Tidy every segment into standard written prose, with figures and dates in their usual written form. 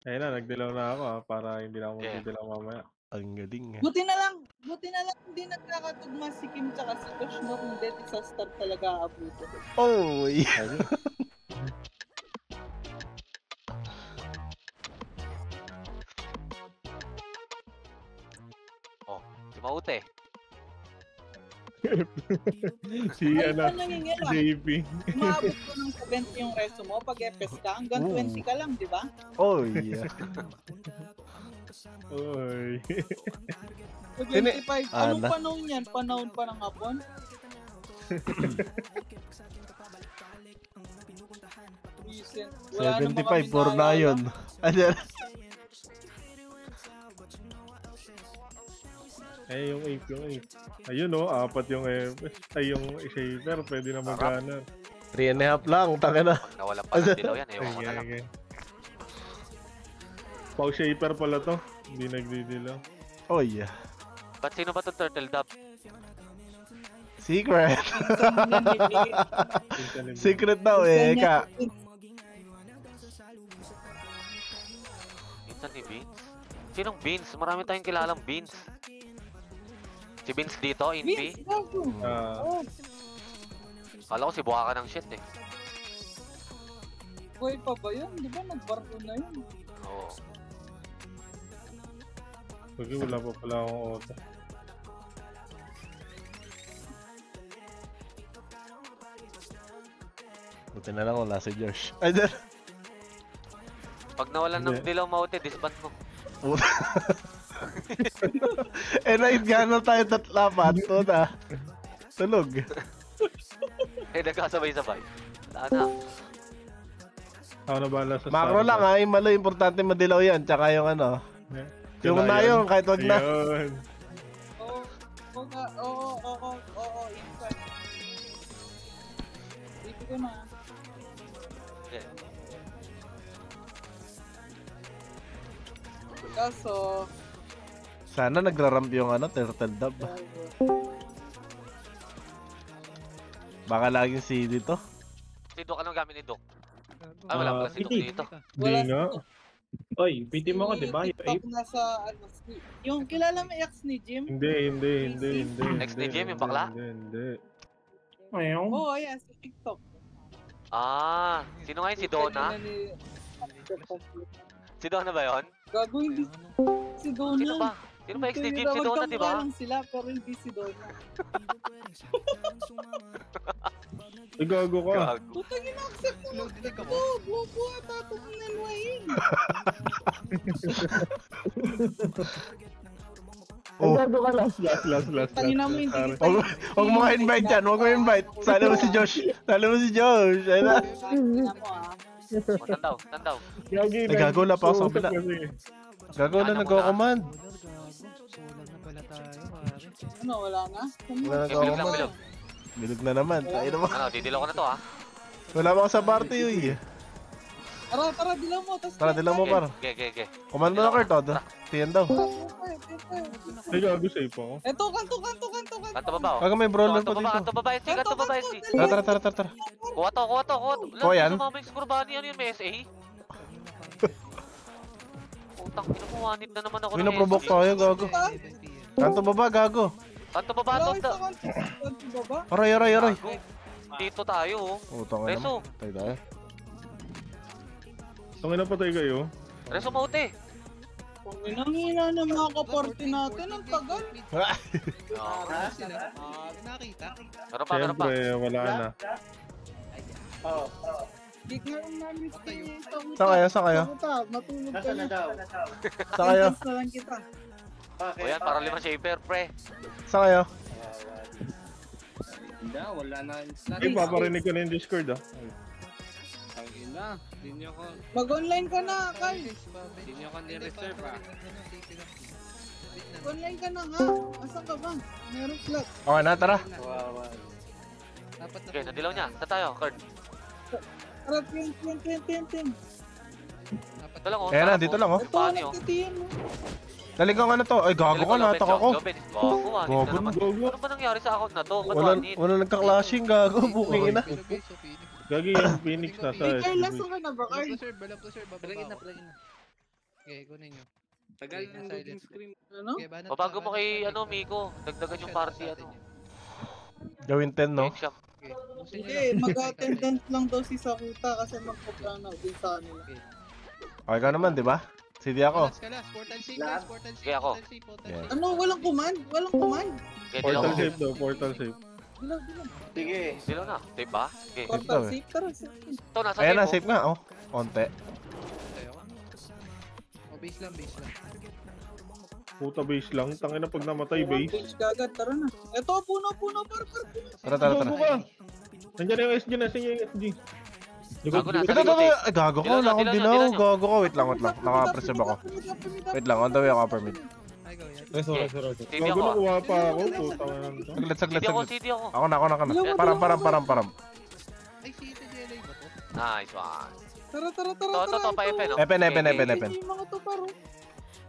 Ayun na, nagdilaw na ako para hindi na ako magdidilaw mamaya. Ang galing Buti na lang hindi nagkakatugma si Kim tsaka si Tosh, no? Kung hindi, disaster talaga aabutin. Oh, Oh, si Maute. Si JP. Umabot ko ng 70 yung reso mo pag EPS ka, hanggang 20 ka lang, di ba? Oh, yeah. Oy. 25. Anong panahon yan? Panahon pa ng hapon? Recent. 75 for na yun. Ay, yung 8, yung 8. Ayun o, 4 yung ay yung shaper, pwede na magana. 3.5 lang, taka na. Pag nawala pa ng dilaw yan, ewan ko na lang. Okay. Pau shaper pala to, hindi nagdidilaw. Oh, yeah. Ba't sino ba itong turtle dove? Secret. Secret daw eh, ka. Minsan ni Vince? Sinong Vince? Marami tayong kilalang Vince. Si Vince dito, Infi? Kala ko si Buhaka ng shit eh. Buhay pa ba yun? Di ba nagbarko na yun? Oo. Pagi wala pa pala akong auto. Buti na lang wala si Josh. Ay, dyan. Pag nawalan ng dilaw Maute, disband mo. Eh, naingano tayo tatlapan. Ito na. Tulog. Eh, nagkasabay-sabay. Wala na. Ako na bahala sa Macro lang ha, yung malo, importante madilaw yan. Tsaka yung ano. Yung na yun, kahit wag na. Oo, inside. Dito ko na. Okay. Kaso, Sana nagraramp yung ano, turtle dove. Baka laging si dito. Si Doc, anong gamit ni Doc? Ah, wala pala si Doc dito. Hindi nga. Oy, PT mo ko, di ba? Yung kilala mo ex ni Jim? Hindi. Ex ni Jim, yung bakla? Hindi. Ayun. Oo, yeah, sa TikTok. Ah, sino nga yun? Si Donna? Si Donna ba yun? Gago, hindi. Si Donna. Sino ba? Sino ba ex ni Jim? Si Donna, di ba? Lang sila, pero hindi si Donna. Ay, gago ka. Gago. Putang ina-accept mo. Bobo, tatap ng NYing. Oh. Last. Tangina mo, hindi kita. Huwag mo ka-invite dyan, huwag mo invite. Sali mo si Josh. Ayun na. Oh, tandaw. Gagi Ay, gago na pa ako sa kabila. Gago na nagko-command. Ano, wala na? Wala na Bilog lang, ako. bilog. Bilog na naman. Tayo naman. Ano, didilaw ko na to ah. Wala pa ako sa party uy. Tara, dilaw mo. Tara, dilaw mo par. Okay. Command mo na Kurt, Todd. Tiyan daw. Ay, gago safe ako. Eto, kanto. Kanto baba oh. Kaga may brawler pa Kanto dito. baba, SC. Kanto baba, SC. Tara. Kuha to. Oh, yan? Sumama yung Scorbani, ano yun, may SA? Utang, pinukuhanit na naman ako ng Pinoprovoke SC. tayo, gago. Kanto baba, gago. Kanto baba, to. Aray. Gago. Dito tayo oh. Utang na Reso. naman. Tayo. Tangin na patay kayo. Reso Maute. Pinangina ng mga kaparty natin, ang tagal. Meron pa. Siyempre, wala na. Gig nga yung namin Saan kayo? Matulog ka na. Saan kayo? Entrance na lang kita. O yan, para 5 shaper, pre. Saan kayo? Wala na. Ay, paparinig ko na yung Discord ah. Tangina, hindi ako Mag-online ka na, Kyle. ni-reserve ah. Online ka na nga. Asan ka ba? Meron slot. Okay na, tara. Okay, nadilaw niya. Saan tayo, Kurt? Tara, tin. Ito lang oh. Ayan na, dito lang oh. Ito, Paano yun? nagtitiyan mo. Daligang ano to? Ay, gago ka, natak ako. Gago, Gago. Ano ba nangyari sa account na to? Wala nagka-clashing, gago. Buking ina. Gagi yung Phoenix nasa Hey, Kyle, SB. laso ka na ba, Kyle? Balap to sir, bababa. Plugin na. Okay, kunin nyo. Tagal Okay, ng silence loading ko. screen. Ano? Okay, banat O bago ka, mo banat kay, ka. ano, Miko, dagdagan yung party, ano. Gawin 10, no? Game shop. Okay, busin nyo Hindi, lang. mag-attendance lang daw si Sakuta kasi magpa-plano din sa kanila. Okay ka naman, di ba? CD ako. Last ka last, portal safe guys, portal safe, Okay, ako. portal safe, portal Yeah. safe. Ano? Walang command? Walang command? Okay, Portal dilaw. safe daw, portal safe. Dilaw, dilaw. Sige. Dilaw na. Safe ba? Okay. Portal daw eh. safe, tara, safe. Ito, nasa Ayan na, safe. safe nga, oh. Konti. Tayo ka. O, base lang, base lang. Puta base lang. Tangina pag namatay base. Page kagad, tara na. Eto, puno, par. Tara, tara, tara. Gago ka. Nandiyan na yung SG, nasa yung SG. Gago na. Ito, ito, ito. Ay, gago ko. Dilaw Wala na, akong dilaw na, dilaw. dilaw na. Gago ko. Wait lang, wait lang. Naka-preserve ako. Wait lang, on the way ako, permit. Ay, go, yan. CD Gago ako. na kuha pa ako. Puta nga nito. Saglit, saglit, CD ako, saglit. CD ako. Ako na, ako na, ako na. Param. Ay, si Ito GLA ba to? Nice one. Tara. To, pa Epe, no? Epen. Yung mga to, paro.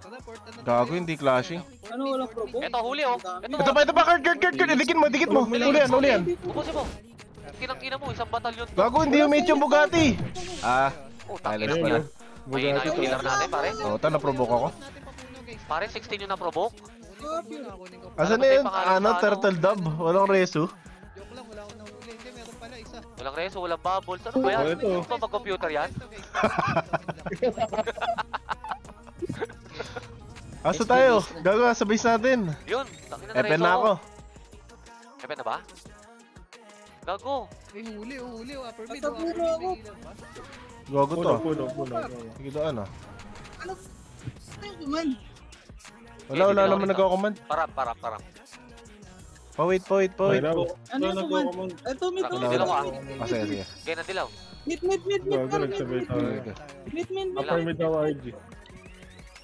Tara, portal na Gago, tayo. hindi clashing. Ano, walang probo? Ito, huli, oh. Ito pa, Kurt. Dikit mo. Uli yan. Ubusin mo. Kinang-ina mo, isang batalyon. Gago, hindi umit yung Bugatti. Ah, Oh, silence Ayun, pala. oh. May na yung killer natin, pare. Oh, ito, na-provoke ako. Natin papuno, guys. Pare, 16 yung na-provoke. Kunin ko. Asan na yun? Ano, turtle dove? Walang reso. Joke lang, wala akong nahuli. Hindi, meron pala isa. Walang reso, walang bubbles. Ano ba yan? Oh, ito. Ano ba mag-computer yan? Asa tayo? Gago, sa base natin. Yun, takin na Epen reso. na ako. Epen na ba? Gago. Ay, huli. Upper mid. Nasa puno ako. Gago to. Puno. Sige doon, ah. Ano yung command? Wala naman nagko-command. Param. Pawait. Ano yung command? Eto, mid. Wala, dilaw ka. Ah, sige. Kaya na dilaw. Mid, Gago, par, nagsabay mid. tayo. Mid. Upper mid daw RG.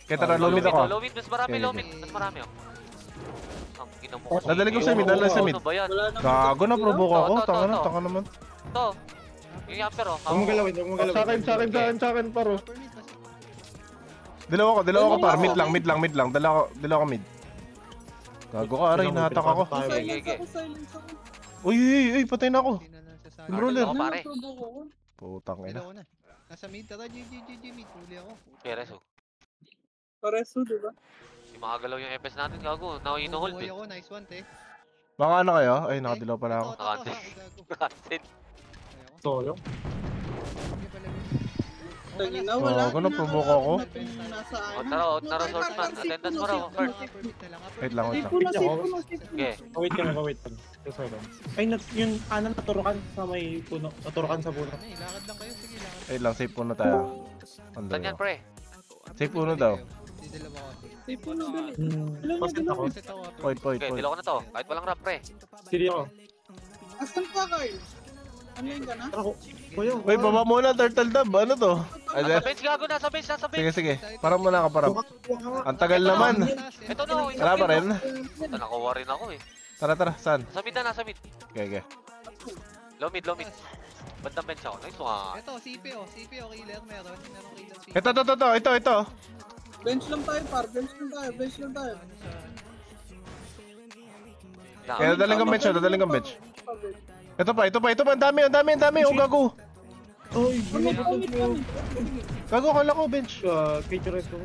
Kaya tara, lumit ako. Low mid, mas marami Okay, low okay. mid. Mas marami, oh. Ang ina mo. Dadaling ko sa mid, dadaling sa mid. Ano ba yan? Wala naman. Gago, na-provoke ako. Ito. Taka naman. Ito. Yung upper, oh. Huwag mong galawin. Sa akin, paro. Upper mid. Dilaw ako par. Mid lang. Dalawa ko mid. Gago ka, aray, nahatak ako. Silence ako. Uy, patay na ako. Hindi na lang sa Brawler. Ako, pare. Probo ko. Putang ina. Dalawa na. Nasa mid. Tara, GG mid. Huli ako. Kaya reso. Pareso, diba? Yung mga galaw yung FS natin, gago. Now, inuhold, Huli eh. ako. Nice one, te. Baka ano kayo? Ay, nakadilaw pala ako. Gago. Cancel. Solo? Okay pala. Lagi na, wala. Gago, na-provoke ako. O, tara, swordsman. Attendance mo raw, Kurt. Wait lang. Safe ko na. Okay. Wait lang. Ay, yung naturukan sa may puno. Naturukan sa puno. Lakad lang kayo. Sige, lakad. Wait lang, safe puno tayo. Saan yan, pre? Safe puno daw. Hindi dalawa ko. Safe ko na, dali. Pasok ako. Set ako. Point. Okay, dilaw ko na to. Kahit walang rap, pre. Sige ako. Asan ka, Carl? Ano yun ka na? Ako. Kuya. Wait, baba muna, turtle dove. Ano to? Nasa bench, gago. Nasa bench. Sige. Parang muna ka, parang. Ang tagal naman. Ito no, Wala pa rin. Ito, nakuha rin ako, eh. Tara, saan? Nasa mid. Okay. Low mid. Bandang bench ako. Nice one. Ito, CPO, killer. Meron killer CPO. Ito. Bench lang tayo, par. Bench lang tayo. Kaya dadaling kang bench. Ito pa. Ang dami. Oh, gago. Uy, Gago, kala ko bench. picture ko.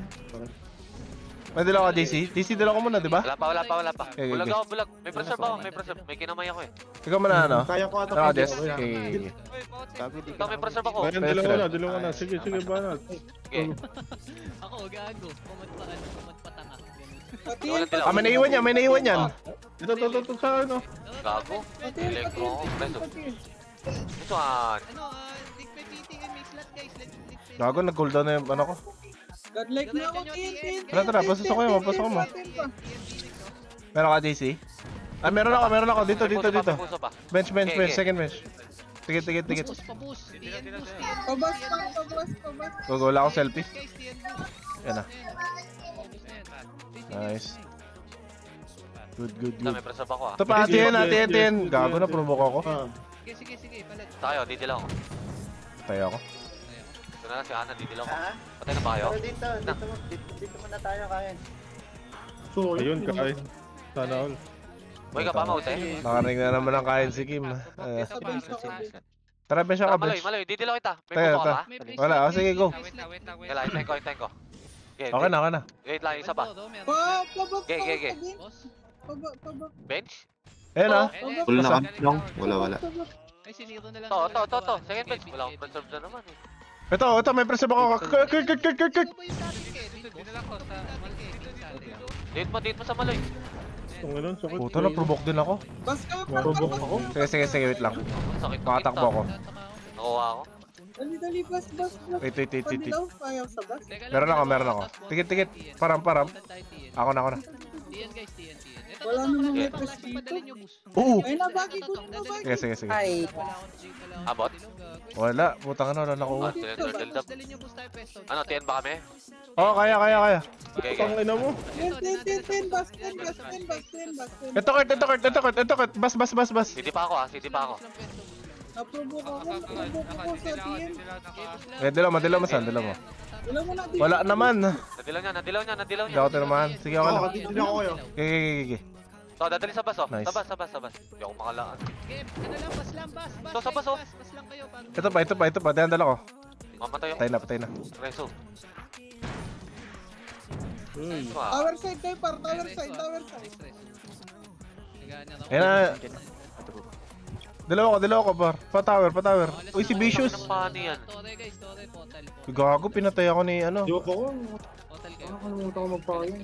May dala ka, DC? DC, dala ko muna, di ba? Wala pa. Okay. Bulag ako, bulag. May preserve ako. May kinamay ako, eh. Ikaw muna, ano? Kaya ko ata. Ano, Des? Okay. Ito, may preserve ako. Ayan, dilaw na. Sige, banat. Okay. Ako, gago. Kumat pa tanga. Pati Walang dilaw. May naiwan yan. Ito, sa ano. Gago. Electro ako. Preso. Ito, Dick may meeting and may slot, guys. Let's Gago, nag-cooldown na yung ano ko. Godlike na ako, TNT. Tara, pasok mo. Meron ka, DC? Ah, meron ako. Dito. Puso pa. Bench, Okay. second bench. Tikit. Pabus. Pabas. Go, wala akong selfie. Guys, TN Yan na. Nice. Good. Ito, may preserve ako, ah. Ito pa, atin. Gago, na-provoke ako. Sige, palat. Tayo, didilaw ako. Tayo ako. Ito na lang si Ana, didilaw ako. Patay na ba kayo? Dito muna tayo kain. Ayun, kain. Sana all. Buhay ka pa, maute? Nakaring na naman ang kain si Kim. Tara, bench ako, bench. Maloy, didilaw kita. May Tayo, puso ka ba? Wala, sige, go. Kailan, hintayin ko. Okay na, okay na. Wait lang, isa pa. Pababa Okay, okay, okay. Boss? Pababa. Bench? Ayan ah. Wala na kami. No, wala. Ay, siniro na lang. To. Second bench. Wala akong preserve na naman eh. Ito, may preserve ako. Kirk. Ano ba yung sabi ni Kevin? Dinala ko sa Date mo sa Maloy. Kung ganun, sakit. Puta na, provoke din ako. Bas ka, Marubok ako. Sige, wait lang. Ang sakit ng Makatakbo ako. Nakuha ako. Dali, bas. Wait. Panilaw, ayaw sa bas. Meron ako. Tikit. Param. Ako na. TN guys, TN. Wala namang may Ito, press dito. padalin nyo, boost. Oo. Ay, nabagi ko na nabagi. Sige. Ay, Abot? Wala, putang na, wala nakuha. Turtle dub. Dalhin nyo boost tayo pesto. Ano, TN ba kami? Oo, kaya. Okay. Tang ina mo. 10, bas. Ito, Kurt. Bas. City pa ako. Naprovoke ako sa TN. Dila mo, San. Dila mo. Wala mo na dito. Wala naman. Nadilaw niya. Hindi ako tinamaan. Sige, okay lang. Hindi ako kayo. Okay. So, dadali sa bus oh. Nice. Sa bus. Hindi ako makalaan. Game, ano lang, bas lang, bas. So, sa bus, oh. Bas lang kayo. Ito pa. Dala ko. Mamatay ako. Patay na. Reso. Uy. Tower side kayo, par. Tower side. Ayan na. Dalawa ko, par. Pa-tower. Uy, si Vicious. Ang paano yan? Tore guys, tore, portal. Gago, pinatay ako ni ano. Joke ako. Portal kayo. Nakakalimutan ko magpakain.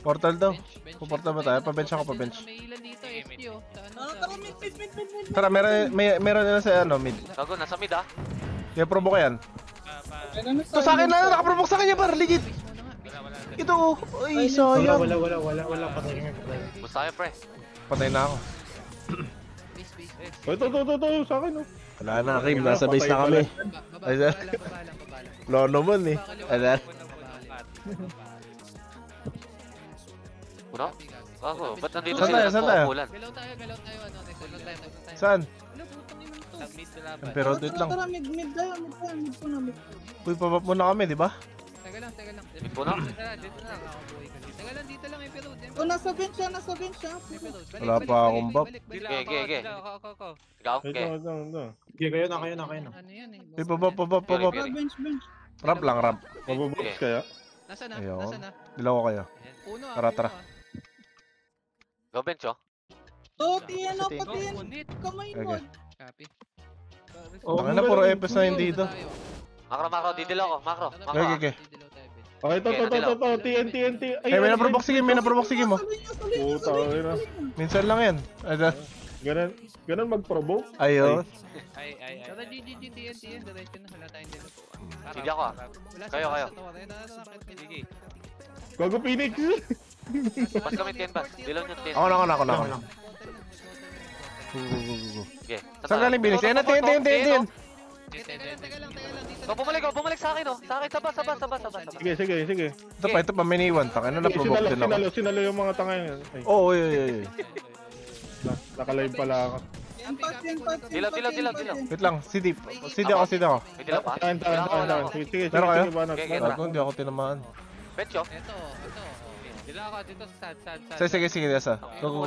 Portal daw. Bench. Puporta ba tayo? Pa-bench ako, pa-bench. May ilan dito, FP oh. Sa ano, Ah, sa- tara, mid. Tara, meron nila sa ano, mid. Gago, nasa mid ah. Kaya provoke yan. Ano Ito sa akin na, nakaprovoke sa kanya, par. Legit. Ito, oh. Ay, sayang. Wala. Patay. Bus tayo, pre. Patay na ako. Ito, sa akin, oh. Wala na, Kim. Nasa base na kami. Ay, sir. Baba lang. Wala naman eh. Ayan. Uno? Gago, ba't nandito Saan tayo, saan tayo? Ulan. Galaw tayo, ano, Galaw tayo. Saan? Ano, putang ina to. Pero wait lang. Tara, mid tayo. Mid po na. Uy, pabap muna kami, di ba? Teka lang. Mid po na? Dito lang, nakabuhay ka. Teka lang, dito lang eh, pero. O, nasa bench siya. Wala pa akong buff. Okay. Ikaw? Okay. Ito. Sige, kayo na. Ano yan eh. Uy, pabap. Bench. Ramp lang, ramp. Mabubox kaya. Nasa na? Ayun. Dilaw ko kayo. Uno ah. Tara. Go bench oh. TN. Kamay mo. Okay. Copy. Tangin na, puro FS na hindi dito. Makro, didilo ako. Makro. Okay. Okay, ito. TNT. Ay, may naprovoke sige mo. Puta, okay na. Minsan lang yan. Ganun mag-provoke. Ayun. Tara, GG, TN, diretso na. Wala tayong dito. Sige ako ah. Wala Kayo. Sige. Gago Phoenix. Pas kami 10 bus. Dilaw nyo 10. Ako na. Okay. Saan galing bilis? Ayan na, tin. Teka lang dito. So, bumalik sa akin oh. Sa akin, sa bus. Sige. Ito pa, may niwan. Tangin na, naprovoke din ako. Sinalo yung mga tanga yun. Ay, Oo, nakalive pala ako. Yan, pat. Dilaw. Wait lang, CD ako. May dilaw pa? Tahan. Sige, Meron kayo? banat. Okay, Gago, hindi ako tinamaan. Bench oh. Ito. Dila ako dito sa Sige, Desa. Go.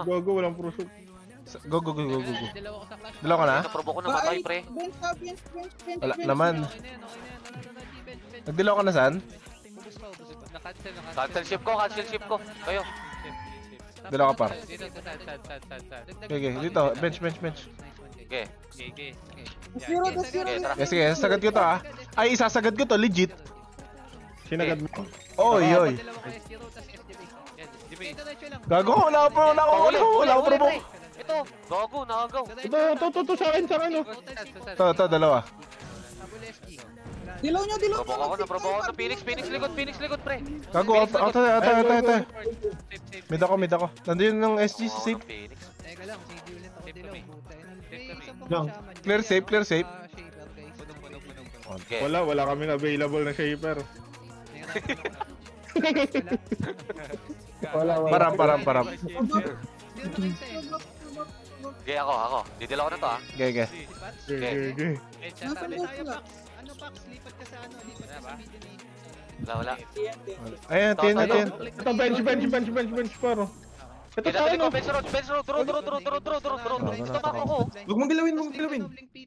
Gago, walang prusok. Go. Dalawa ko sa clash. Dalaw ka na? Naprovoke ko na matay pre. Bench. Wala naman. Okay na. Nagdilaw ka na saan? Ubus pa. Nakancel. Cancel ship ko. Kayo. Dilaw ka par. Dito sa. Okay, dito. Bench. Okay. Zero. Okay, sige, sasagad ko to ah. Ay, isasagad ko to, legit. Sinagad mo. Oy. Dalawa ko S0 tas SDB. Yan, DB. Diretso lang. Gago, wala ko provoke. Ito. Gago, nakagaw. Ito, sa akin, oh. Ito, dalawa. Double SG. Dilaw nyo. Naprovoke ako. Phoenix likod pre. Gago, auto. Mid ako. Nandun yung SG, safe. Phoenix. Teka lang, CD ulit ako dilaw. Puta ina. Lang. Clear safe. Shaper guys. Okay. Wala kaming available na shaper. Param. Okay, ako. Didilaw ko na to ah. Okay. Okay. Nasa bench lang. Ano Pax, lipat ka sa medium ni. Wala. Ayan, tin. Ito, bench, paro. Ito sa akin, oh. Bench road. Draw. Ito pa ako. Huwag mong galawin.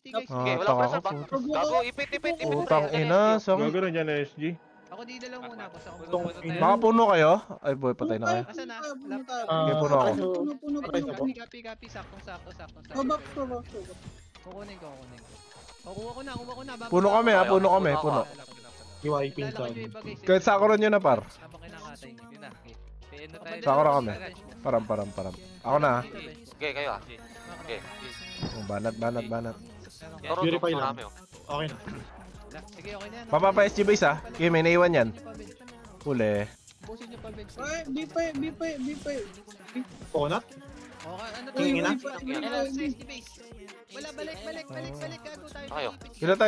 Okay, wala taka pressure ko, ba? puto. Gago, ipit. Utang ina, sorry. Gago rin dyan na SG. Ako didalaw muna, boss. Ako Itong muna. ina. Baka puno kayo? Ay boy, patay na kayo. Asan na? Okay, puno ako. Puno pa rin ako. Copy. Sakto. Babak ko. Kukunin ko. Kukuha ko na. Puno kami ha, puno kami, puno. UI pinsan. Kahit sakura nyo na par. Habang kinakatay niyo. Yun na. PN na tayo. Sakura kami. Param. Ako na ha. Okay, kayo ah. Okay. Oh, banat. Toro, Purify turo lang. namin oh. Okay na. Sige, okay na yan. Papapa SG base ha. Okay, may naiwan yan. Huli. Busin niyo pa, bench. Ay, B5. Coconut? Okay, ano Uy, Tingin na. base. Wala, balik. Gago tayo. Kayo.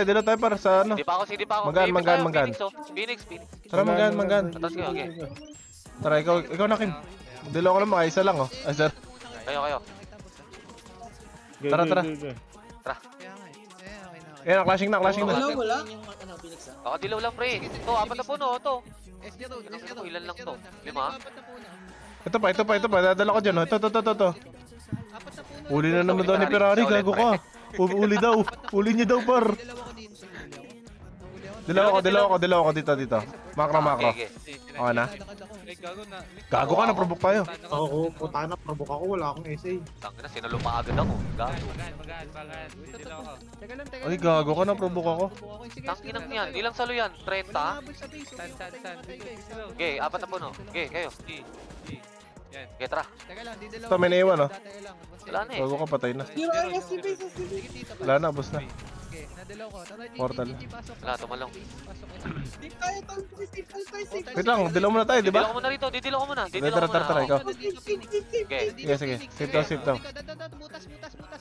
Dilo tayo para sa ano. Di pa ako. Magan. Phoenix oh. Phoenix. Tara, magan. Atas kayo, okay. Tara, ikaw na Kim. Dilo ko lang, isa lang oh. Ay, sir. Kayo. Okay, Tara. okay. Kaya nga eh. Okay na. Ayan, clashing na. Wala. Baka dilaw lang pre. Ito, apat na puno to. SG road. Ilan lang to? 5? Ito pa. Dadala ko dyan oh. Ito. Apat na puno. Uli na naman daw ni Ferrari. Gago ka. Uli daw. Uli niya daw par. Dalawa ko din. Dilaw ako dito. Makro. Okay. Okay na. Ay, gago na. Gago ka, naprovoke tayo. Oo, puta na, provoke ako, wala akong essay. Tangina na, sinaluma agad ako. Gago. Magaan. Dito ako. Teka lang. Ay, gago ka, naprovoke ako. Tangina yan. Ilang salo yan? 30? San. Okay, apat na puno. Okay, kayo. Yan. Okay, tara. Teka lang, didalaw. Ito, may naiwan, oh. Wala na eh. Gago ka, patay na. Zero ay SCP. Wala na, abos na. Okay, nadalaw ko. Tara, Portal. pasok. Wala, tumalong. Pasok. Di tayo tol. Safe. Wait lang, dilaw muna tayo, di Didilo ba? ko muna rito. Didilo ko muna. Tara, ikaw. Okay. Sige. Save daw. Butas,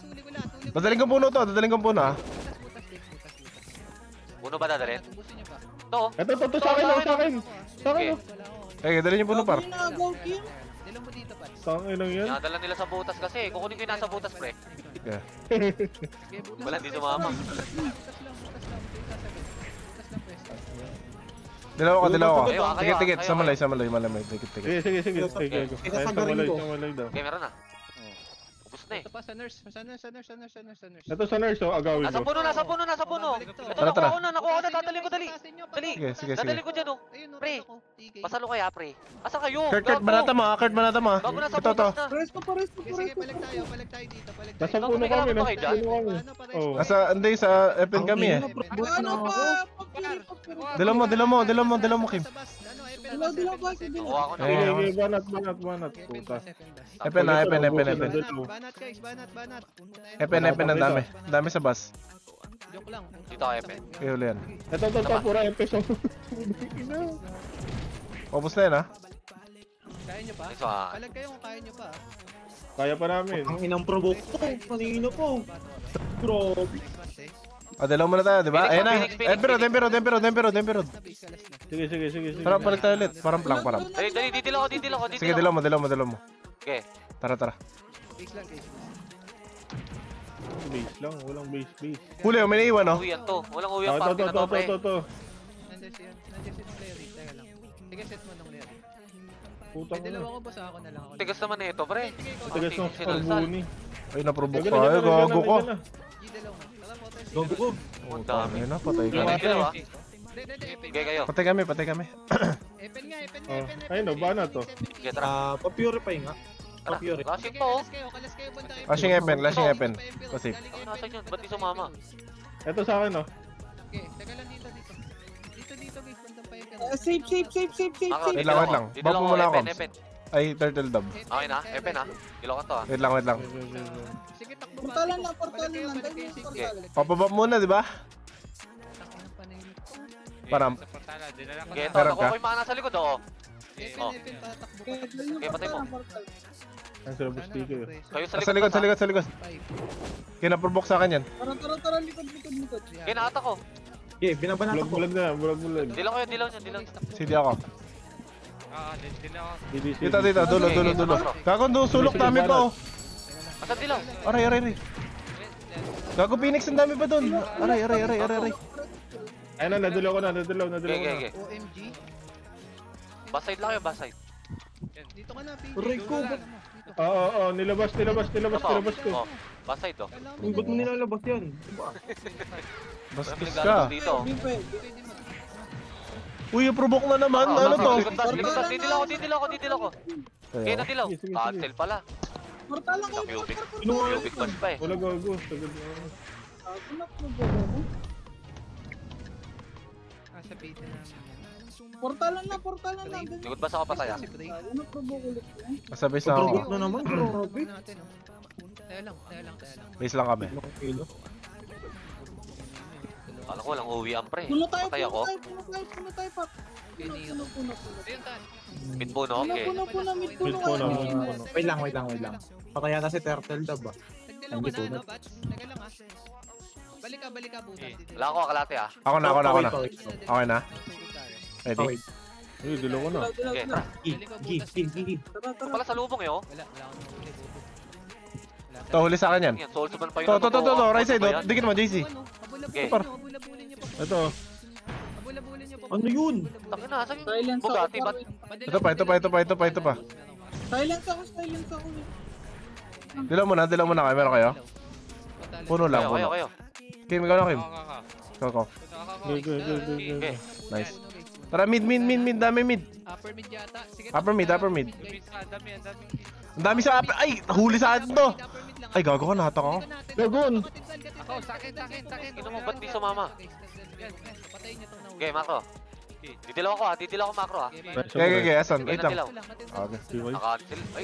huli ko lahat. Dadaling kong puno to, ah. Butas. Puno ba dadalhin? Ubusin niyo pa. Ito. Ito, sa akin. Okay. Eh, dalhin yung puno, par. Go, Kim. Dalaw mo dito, Pats. Tangin lang yan. Nadala nila sa butas kasi. Kukunin ko yung nasa butas, pre. Okay. Okay, butas. Wala, di sumama. Butas lang. Butas lang, pwes. Dilaw ako. Kayo, Tikit. kayo, Samalay. Sige. Tikit. Sige. Sasagarin ko. Samalay daw. Okay, meron na. Ubus na eh. Ito pa, sa nurse. Ito sa nurse, agawin Nasa ko. puno. Babalik to. Ito, Tara. nakuha ko na. Dadaling ko, dali. Dali. Sige. Dadalhin ko dyan, oh. Ayun, Pre, ako. TK. Pasalo kaya, pre. Asan kayo? Kurt, banata mo, ah. Gago na sa Ito. butas na. Resto. Sige, balik tayo dito. Nasa Ikaw, puno may kami. kalaban ba kayo dyan? Oo. Hindi, sa FN kami eh. Ano pa? Dilaw mo, Kim. Dilaw ba? Sige. Nakuha ko na. Sige, banat. Puta. FN. Banat guys, banat. FN, ang dami. Ang dami sa bus. Joke lang. Dito ako, Epe. Okay, huli yan. Ito, pura episode. Ubus na yan, ha? Kaya nyo pa? Ito ah. Palag kayo kung kaya nyo pa. Kaya pa namin. Ang inang provoke ko, kanina po. Grabe. Dilaw muna tayo, di ba? Ayan na. Phoenix. Temperod. Sa base ka last na. Sige. Tara, balik tayo ulit. Param. Dali, didilo ko. Sige, dilaw mo. Okay. Tara. Base lang guys. Base lang, walang base. Huli, may naiwan, no? Uwian to. Walang uwian party na to, pre. Ito. Nandiyan si Larry. Teka lang. Sige, set mo nung Larry. Putang May ina. dalawa ko ba sa ako na lang ako. Tigas naman na ito, pre. Tigas ng Sinalsal. Carboni. Ay, naprovoke tayo. Gago ko. G, dalawa mo. Tara, motor. Gago ko. Ang dami. Ayun na, patay ka. Dilo ah. Epen. Okay, kayo. Patay kami. Epen nga. Ayun, no, bana to. Okay, tara. Pa-purify nga. Tara. Pa-purify. Flashing to, oh. Kalas kayo banda. Flashing Epen. Pasip. Nasaan yun? Ba't di sumama? Ito sa akin, no? Okay, teka lang dito. Dito guys, bandang pa yun. Safe. Ako, Wait didilo lang. ko. Bapo mo lang ako. Epen. Ay, turtle dove. Okay na, Epen ha. Dilo ka to ah. Wait lang. Sige, takbo ba? Portalan lang. Balik kayo, Okay. Papabab muna, di ba? Takbo panahimik. Param. Sa portala, dinala ko Okay, na. ito. Meron Nakuha ka? ko yung mga nasa likod, oh. Epen, Oh. patakbo ka. Okay, patay mo. Ang sarap gusto ko. Kayo sa Sa likod. Kinaprovoke sa akin yan. Tara, likod. Okay, nakata ko. Okay, binabanata ko. Bulag na. Dilo ko yun, dilo niya. Sige ako. Dinala ko. Dito, dulo. Gago, sulok dami pa, oh. Asan dilo? Aray. Gago, Phoenix, ang dami pa doon. Aray. Ayun na, nadulaw ko na. Okay. OMG. Baside lang kayo, baside. Dito ka na, P. Aray ko, Dito. Oo, nilabas ko. Oh, baside, oh. Uy, ba't mo nilalabas yan? Bastos Walang ka. naglalaro dito. Pwede mo. Uy, provoke na naman. Ano to? Didil ako. Kaya na dilaw. Sige, sige. Cancel pala. Mortal lang kayo. Cubic. Kinuha. Cubic pass pa eh. Wala gago. Sagad na. Ako na probo. Sa bait na namin. Portalan na. Ganyan. Likod ba sa kapataya? Ako na probo ulit yan. Sa base lang ako. Provoke na naman. Grabe. Natin, oh. Taya lang. Base lang kami. Ilang kilo. Kala ko walang uwi ang pre. Puno tayo, Patay ako. puno tayo, Pat. Puno. Ayun, tan. Mid puno, okay. Puno. Wait lang. Pataya na si Turtle Dab ah. Nagdalaw ka na, no, Bats? Teka lang, ah. Balik ka, butas. Wala ako kalate ah. Ako na. Wait. Okay na? Tugod tayo. Ready? Wait. Eh, dilaw ko na. Okay. Gi. Ito pala sa lubong eh oh. Wala akong nahuli, bobo. Wala To, huli sa akin yan. Yan, soul suman pa yun. To. Right side. Dikit mo, JC. Okay. Abulabulin niyo pa. Ito. Abulabulin niyo pa. Ano yun? Takin na, saan Silence yung Bugatti ako. ba't? Ito pa. Silence ako. Dilaw muna kayo. Meron kayo? Puno lang. Kayo. Kim, ikaw na, Kim. Ikaw. Okay. Nice. Tara, mid. Dami mid. Upper mid yata. Sige. Upper mid. Dami. Ang dami sa upper. Ay, huli sa atin to. Ay, gago ka, nahatak ako. Lagon. Ako, sa akin. Ino mo, ba't di sumama? Yan, patayin niyo tong nahuli. Okay, macro. Didilaw ako macro ah. Okay, asan? Wait lang. Didilaw. Okay. Naka-cancel. Ay,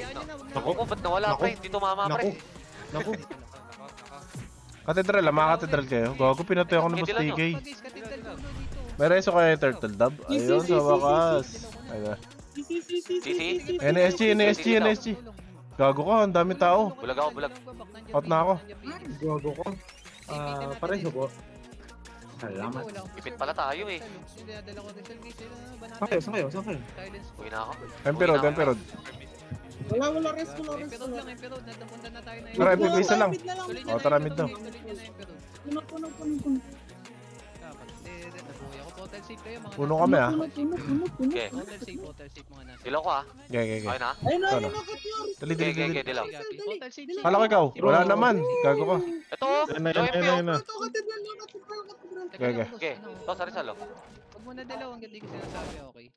Naku. naku, ba't nawala pre? Hindi tumama pre. Naku. Katedral, katedral kayo. Gago, pinatay ako ng boss TK. May reso kayo yung Turtle Dab. Ayun, sa wakas. Ayun. NSG. Gago ka, ang dami tao. Bulag ako, bulag. Out na ako. Gago ko. Pareho po. Salamat. Ipit pala tayo eh. Saan kayo? Uwi na ako. Emperod. Wala rest. Emperor lang, napunta na tayo na yun. Tara, MP isa lang. O, tara, mid daw. Puno. Hotel safe kayo mga Puno kami ah. Okay. Hotel safe mga nasa. Dilaw ko ah. Okay. Okay na? Ayun na, Ano? nakatiyar. Dali. Okay, dilaw. Hotel safe. Kala ko ikaw. Wala naman. Gago ka. Ito oh. Yan na. Ito, katedral. Okay. Ito, salo. Huwag mo na dalaw hanggang di ko sinasabi, okay?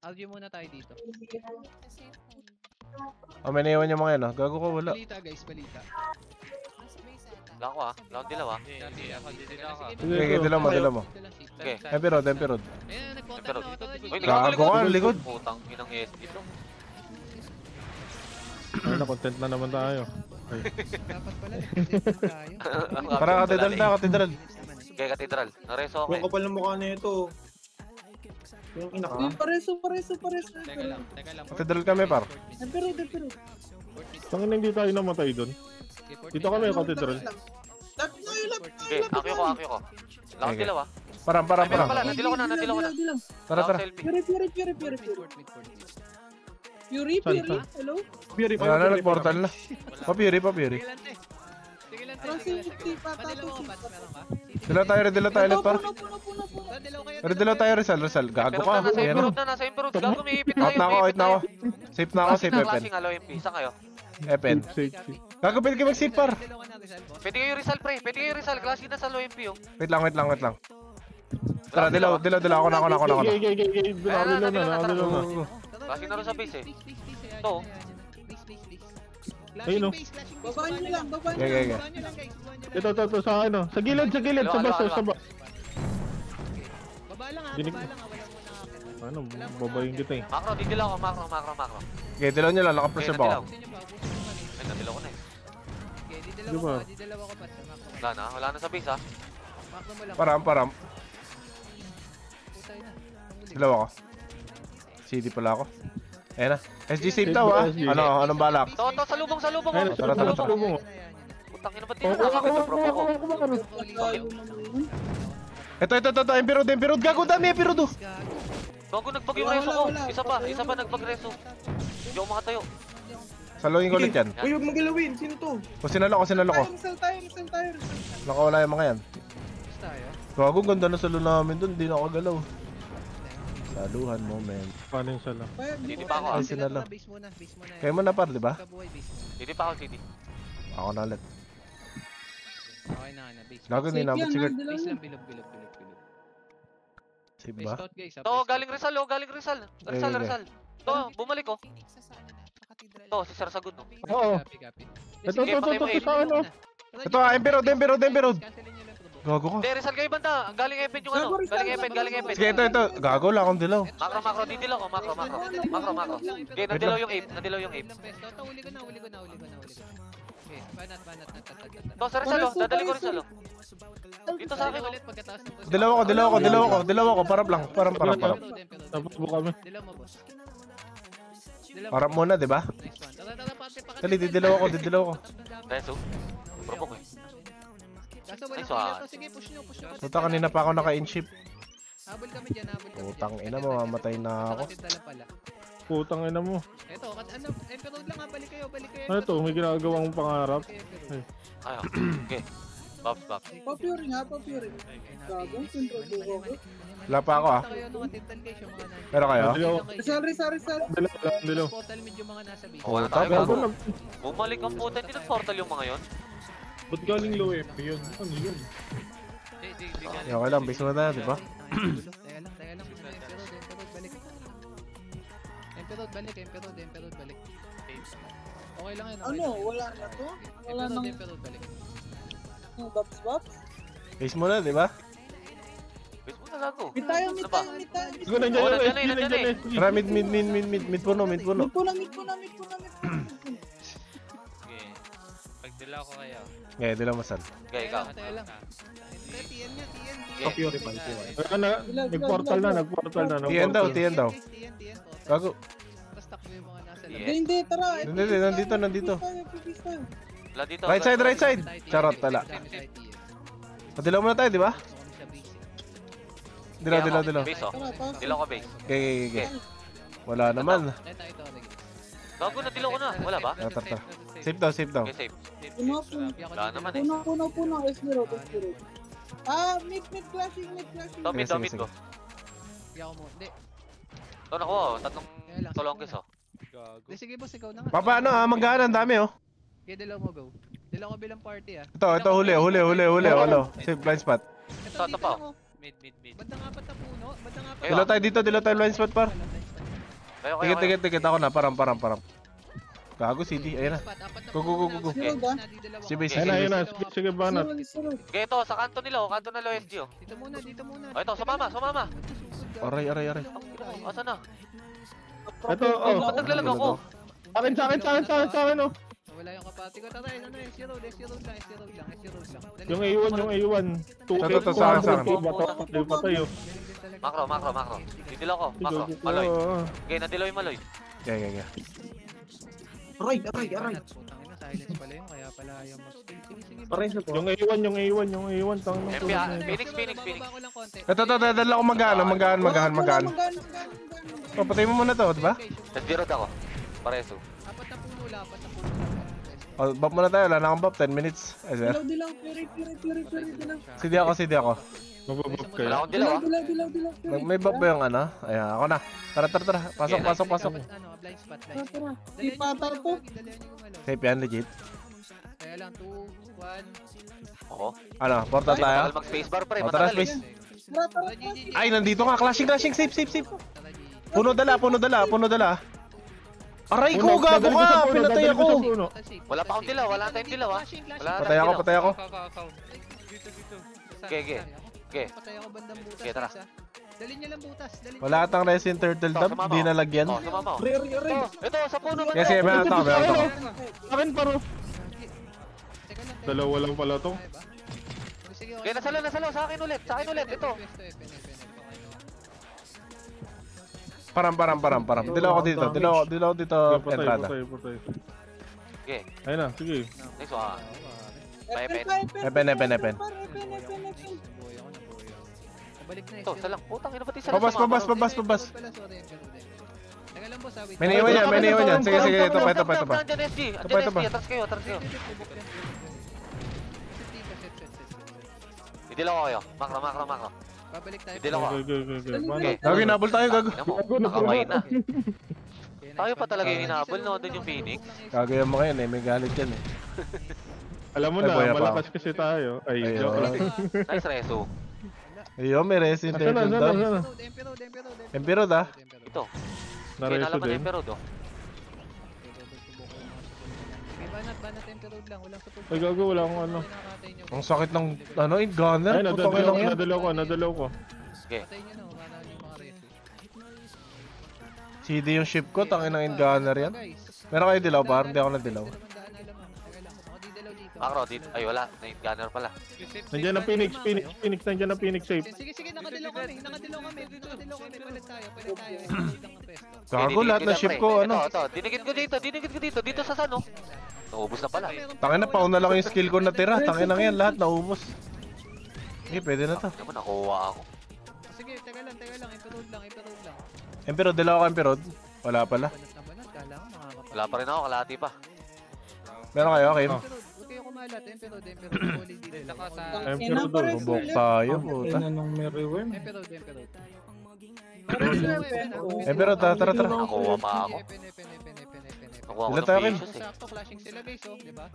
Argue muna tayo dito. O, may naiwan yung mga yan ah. Gago ka, wala. Balita guys, balita. Wala ko ah. Wala akong dilaw ah. Okay, dilaw mo. Okay. Emperod. Ayan, nagportal na ako. Uy, Gago ka, likod. Putang inang SD to. Ay, na-content na naman tayo. Dapat pala, nag-present tayo. Tara, katedral. Okay, katedral. Nareso ako Yung eh. kapal ng mukha na ito. Yung ina ka. Pareso. Teka lang. Katedral kami, par. Pero. Tangin hindi tayo namatay doon. Dito kami, katedral. Okay, akyo ko. Wala akong dilaw ah. Param. Ay, meron pala. Nadilaw ko na. Tara. Fury, hello? Wala na, nag-portal na. Pa-Fury. Sige lang. Padilaw ako, Bats, meron ka? Dila tayo ulit, par. Dalaw kayo. Pero dila tayo, Rizal. Gago ka. Ayan na. Nasa imperod. Gago, may ipit Out na ako. Safe na ako, safe FN. Klaseng alo MP. Saan kayo? FN. Gago, pwede kayo mag-safe, par. Dalaw ka na, Rizal, boss. Pwede kayo Rizal pre. Pwede kayo Rizal. Klase na sa alo MP oh. Wait lang. Tara, dilaw. Ako na. Okay. Dilaw na. Klase na rin sa base eh. Ito. Ayun, no. Babaan nyo lang. Okay. Ito, sa ano? Sa gilid, sa bus. Baba lang ha, Dinig- baba lang ha. Walang muna akit. Ano, babayin kita eh. Macro, didilaw ko. Macro. Okay, dilaw nyo lang. Okay, Naka-preserve nadilaw. ako. Gusto nyo ba? Gusto nyo ba? Ay, nadilaw ko na eh. Okay, Diba? didalaw ako Bats. Makro. Wala na sa base ah. Makro mo lang. Param. Putay na. Panguli. Dilaw ako. CD pala ako. Ayan na. SG safe daw ah. Anong balak? Ito, salubong Ayun, oh. Tara. salubong. Putang ina, ba't di na nakakita bro ako? Ito. Emperod. Gago, dami Emperod oh. Bago nagbag yung reso ko. Isa pa nagbag-reso. Hindi ako makatayo. Saluhin ko ulit yan. Uy, huwag magalawin. Sino to? Kung sinalo ko. Resell tayo. Nakawala yung mga yan. Gusto tayo. Gago, ganda na salo namin dun. Hindi na ako galaw. Saluhan mo, men. Paano yung sala? Hindi pa ako ah. Ay, sinalo. Base muna. Kayo mo na par, di ba? Kabuhay, base muna. Hindi pa ako CD. Ako na ulit. Okay na, base. Gago, hindi na abot sigurd. Base lang, bilog. Si May ba? scout guys. To, galing Rizal, oh, galing Rizal. Rizal, Okay. Rizal. To, bumalik, oh. To, si Sir Sagun, oh. Oo. Copy, copy. Ito, Sige, patay mo, sa ano. Ito, Emperod. Cancelin nyo lang, bro. Gago ka. Hindi, Rizal kayo banda. Galing Eped yung ano. Galing Eped. Sige, ito. Gago, wala akong dilaw. Makro, didilaw ko, makro. Okay, nadilaw yung ape. Ilang pesto. Ito, huli ko na. Okay, banat. To, sa Rizal, oh. Dadali ko Rizal, oh. Dito sa akin, oh. Ulit pagkatapos ng push. Dilaw ako. Parang. Tapos po kami. Dilaw mo, boss. Dilaw mo. Parang muna, di ba? Nice one. Tara, parte pa. Dali, didilaw ako. Reso. Propok, eh. Kaso walang Nice killer one. to. Sige, push nyo. Puta, kanina pa ako naka-in-ship. Habol kami dyan. Putang ina, mamamatay na ako. Nakatid lang pala. Putang ina mo. Eto, ano, Emperor lang ha. Balik kayo. Ano to? May ginagawang pangarap. Ayaw. Okay. Bobs. Papure nga, papure. Gago, control buko ko. Wala pa ako, ah. Pero kayo? Sorry. Dilaw. Portal mid yung mga nasa base. Wala Puta, tayo, gago. gago. Bumalik ang puta. Hindi nag-portal yung mga yon. Ba't galing low MP yun? Ano yun? Okay lang, base mo na, di ba? Teka lang. Emperor, balik. Okay lang yun. Ano, wala na to? Wala nang Emperor, balik. bops. Base mo na, di ba? Base mo na, gago. Meet tayo. Sige, nandiyan Oh, yun. nandiyan eh. Tara, mid puno. Meet po na. Okay. Pagdala ko kayo. Okay, dilaw masal. Okay, ikaw. Teka lang. TN nga. Papure pa. Nag-portal na. TN daw. TN. Gago. Basta ko yung mga nasa Yeah. labas. Hindi, tara. Nandito. Pipis tayo. Wala dito. Right side. Charot, tala. Dilaw mo na tayo, di ba? Dilaw. Base, oh. Tara, taas. Dilaw ka, base. Okay. Wala naman. Gago na, dilaw ko na. Wala ba? Tara. Save daw. Okay, safe. Puno. Wala naman eh. Puno. S0. Mid flashing. To, mid Sige. ko. Hindi ako mo. Hindi. To, naku, oh. Tatlong tolongkes, oh. Hindi, sige boss, ikaw na nga. Papa, ano, magkano? Ang dami, oh. Okay, dilaw mo, go. Dilaw ko bilang party, ah. Ito, huli. Ano? Save blind spot. Ito pa, oh. Mid. Bandang apat na puno. Dilaw tayo dito, blind spot, par. Kayo. Tikit ako na, parang. Gago, CD, ayun na. Go. Si base. Ayun na. Sige, banat. Okay, ito, sa kanto nila, oh. Kanto na low SG, oh. Dito muna. Oh, ito, sumama. Aray. Asa na? Ito, oh. Ba't naglalag ako? Sa akin, oh. Wala yung kapati ko. Tara, ano, S0 lang. Yung A1. Ito, sa akin. Patay, oh. Makro. Didilaw ko, makro. Maloy. Okay, nadilaw yung Maloy. Okay. Aray. Putang ina, silence pala yun. Kaya pala yung mag... Sige. Aray sa po. Yung A1. Tang Phoenix. Bababa ko lang konti. Ito, dala ko magaan. Papatay mo muna to, di ba? Nag-zero ako. Pareso. Apat na puno lang. Oh, bop muna tayo, wala na akong bop, 10 minutes. Ay, sir. Dilaw. Piri. CD ako. Mababab kayo. Wala akong dilaw, ah. Dilaw. May bop ba yung ano? Ayan, ako na. Tara. Pasok. Ano, blind spot. Tara. Di pata to. Safe yan, legit. Kaya lang, 2, 1. Oo. Ano, portal tayo? Matagal mag-spacebar pa rin. O, tara, Matagal, space. eh. Ay, nandito nga. Clashing. Safe. Puno dala. Aray ko, gago ka! Pinatay ako! Wala pa akong dilaw. Wala tayong dilaw, ah. Wala Patay ako. Dito. Okay. Patay ako bandang butas. Okay, tara. guys, ah. Dalhin niya lang butas. Wala atang resin turtle dub, di nalagyan. Oh, sumama, oh. Aray. Ito, sa puno. Yes, meron ako. Akin, paro. Teka lang. Dalawa lang pala to. Sige, Okay, nasalo. Sa akin ulit. Ito. Param. Dilaw ako dito. Entrada. Patay. Okay. Ayun na, sige. Next one. Epen. Balik na. Ito, salang. Putang ina, pati Pabas. Teka lang, boss. May naiwan yan. Sige. Ito pa. Andyan SG. Atras kayo. Didilaw ko kayo. Makro. Babalik tayo. Didilaw ko. Okay. Gago, nabol tayo, gago. Nakamay na. Tayo pa talaga yung hinabol, no? Doon yung Phoenix. Gago yung mga yan, may galit yan eh. Alam mo Ay, na, buhay pa malakas kasi tayo. Ay, Ay, joke oo. lang. Nice reso. Ayun, may resin Saan na, turtle saan na, dove. saan na? Emperor ah. Ito. Nareso Kinalaman din. yung pero do. Banat Emperor lang, walang support. Ay, gago, wala akong ano. Ang sakit ng, ano, gunner. Ay, Putang ina yan. nadalaw ko. Okay. Patay nyo na, wala yung mga reto. CD yung ship ko, tangin ng gunner yan. Meron kayo dilaw par? Hindi ako nadilaw. Macro, dito. Ay, wala. Gunner pala. Nandiyan ang Phoenix, nandiyan ang Phoenix safe. Sige, nakadilaw kami. Palit tayo. Emerald lang ang pwesto. Gago, lahat ng ship ko, ano. Ito. Dinigit ko dito. Dito sa sano. Naubos na pala. Tangin na, pauna lang yung skill ko natira. Tangin na yan, lahat naubos. Okay, pwede na to. Naman, nakuha ako. Sige, teka lang. Emerald lang. Emperor, dilaw ka Emperor? Wala pala. Banat. Kala ko makakapal. Wala pa rin ako, kalahati pa. Meron kayo, Kim? Oh. Huwag kayo kumalat. Emperald. Holy dito. Saka sa... Emperor doon. Bubok tayo, puta. Ina nung Meriwem. Emperald. Emperor, tara. Nakuha pa ako. Nakuha ko Ilan ng tayo, Kim? pieces eh. Sakto, flashing sila guys, oh, di ba?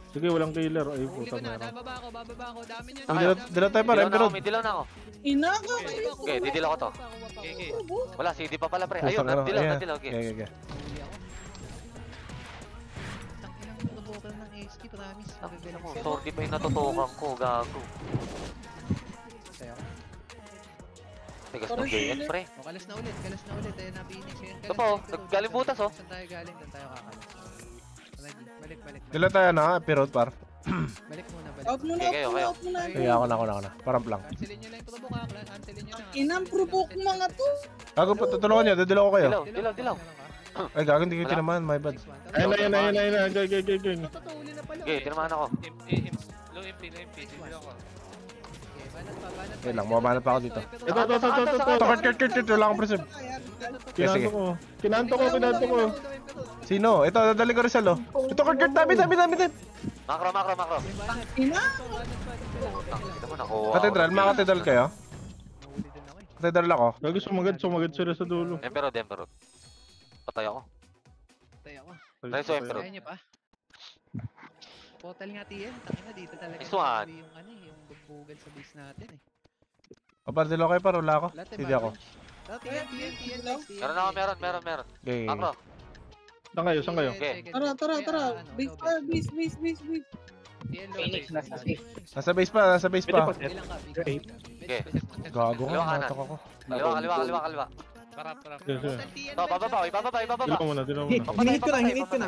Sige, walang killer. Ay, Huli puta ko na, meron. bababa ako, dami niyan. Dilaw tayo par, Emperor. May dilaw na ako. Inaka! Okay, didilaw ko to. Wala, CD pa pala pre. Ayun, Putang ina, nadilaw. ayan. Okay. Okay. Tangina mo, nabukan ng ST, promise. Nakikita mo, sorry pa yung natutukan ko, gago. Tigas ng JN pre. O, kalas na ulit. Ayun na, Phoenix. Ito po, galing butas oh. Saan tayo galing? Doon tayo kakalas. Balik. Dilaw tayo na, Emperor par. Balik muna. Out muna, Okay, kayo. out muna. Kaya ako na. Parang lang. Cancelin nyo lang yung provoke, ha? Cancelin nyo lang. Inang provoke mga to. Gago, tutulungan niyo, didilaw ko kayo. Dilaw. Ay, gago, hindi ko tinamaan, my bad. Ayun na. Gay. Totoo, uli na pala. Okay, tinamaan ako. Low MP. Banat Wait lang, mababanat pa ako dito. Ito. Kurt, wala akong preserve. Kinanto ko. Kinanto ko. Sino? Ito, dadali ko Rizal, oh. Ito, Kurt, dami. Macro. Ina! Nakita mo, nakuha ako. Katedral, mga katedral kayo? Katedral ako. Gago, sumagad sila sa dulo. Emperor. Patay ako. Nice, Emperor. Kaya nyo pa? Portal nga TN, tangina dito talaga. Nice one. Yung ano yung bugbugan sa base natin eh. O, par, dilaw kayo, par, wala ako. Lahat Hindi ako. TN. Meron ako, meron. Okay. Macro. Saan kayo? Okay. Tara. Base. Phoenix nasa safe. Nasa base pa. Ilang ka? Okay. Gago Kaliwa nga, kanan. natok ako. Kaliwa. Sige. Ito, bababa. Dilaw muna. Hinihit ko na.